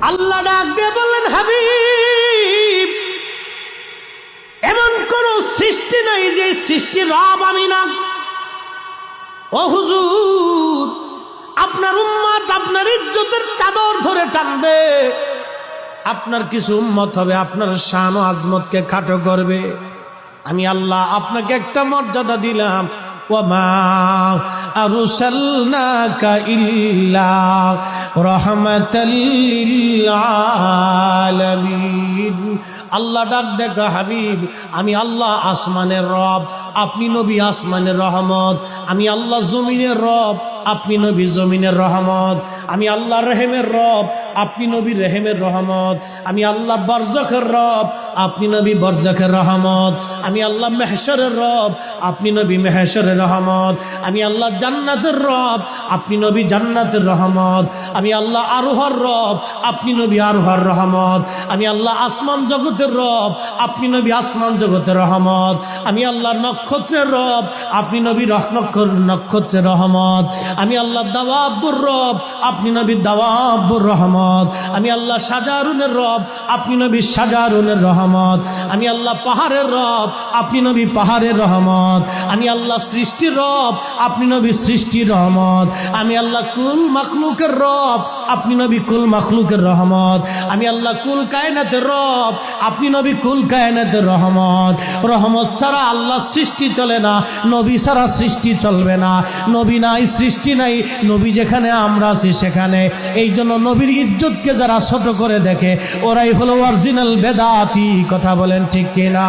আল্লাহ ডাক দিয়ে বললেন, হাবিব, এমন কোন সৃষ্টি নাই যে সৃষ্টির রব আমি না। ও হুজুর, আপনার উম্মত আপনার ইজ্জতের চাদর ধরে টানবে, আপনার কিছু উম্মত হবে আপনার শান ও আজমতকে খাটো করবে। আমি আল্লাহ আপনাকে একটা মর্যাদা দিলাম, ওয়ামা আরসালনাকা ইল্লা রাহমাতাল লিল আলামিন। আল্লাহ ডাক দেখা, হাবিব, আমি আল্লাহ আসমানের রব, আপনি নবী আসমানের রহমত। আমি আল্লাহ জমিনের রব, আপনি নবী জমিনের রহমত। আমি আল্লাহ রহিমের রব, আপনি নবী রহিমের রহমত। আমি আল্লাহ বরজখের রব, আপনি নবী বরজখের রহমত। আমি আল্লাহ মেহশরের রব, আপনি নবী মেহশরের রহমত। আমি আল্লাহ জান্নাতের রব, আপনি নবী জান্নাতের রহমত। আমি আল্লাহ আরোহর রব, আপনি নবী আরোহর রহমত। আমি আল্লাহ আসমান জগতের রব, আপনি নবী আসমান জগতের রহমত। আমি আল্লাহ নক্ষত্রের রব, আপনি নবী নক্ষত্রের রহমত। আমি আল্লাহ দাওয়াবুর রব, আপনি নবী দাওয়াবুর রহমত। আমি আল্লাহ সাজারুনের রব, আপনি নবী সাজারুনের রহমত। আমি আল্লাহ পাহাড়ের রব, আপনি নবী পাহাড়ের রহমত। আমি আল্লাহ সৃষ্টির রব, আপনি নবী সৃষ্টির রহমত। আমি আল্লাহ কুল মাখলুকের রব, আপনি নবী কুল মাখলুকের রহমত। আমি আল্লাহ কুল কায়নাতের রব, আপনি নবী কুল কায়নাতের রহমত। রহমত ছাড়া আল্লাহ সৃষ্টি চলে না, নবী ছাড়া সৃষ্টি চলবে না। নবী নাই, সৃষ্টি নাই, নবী যেখানে আমরা আছি সেখানে। এই জন্য নবীর ইজ্জতকে যারা ছোট করে দেখে ওরাই হলো অরিজিনাল বেদাতি। কথা বলেন ঠিক কিনা?